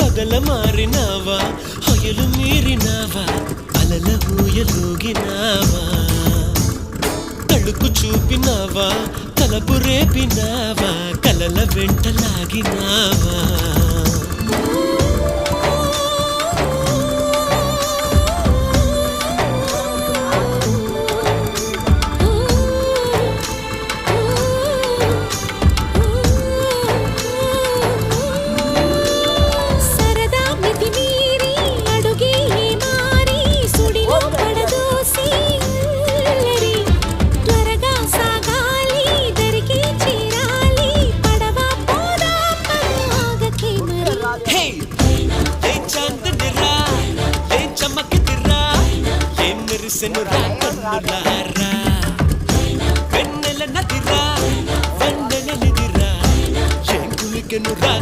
పగల మారినావా హొయలు మీరినావా అలల ఊయలూగినావా తళుకు చూపినావా తలపు రేపినావా కలల వెంటలాగినావా మెరిసెనురా కన్నులారా వెన్నెల నదిరా వెన్నెల నిదిరా ఏం కులికెనురా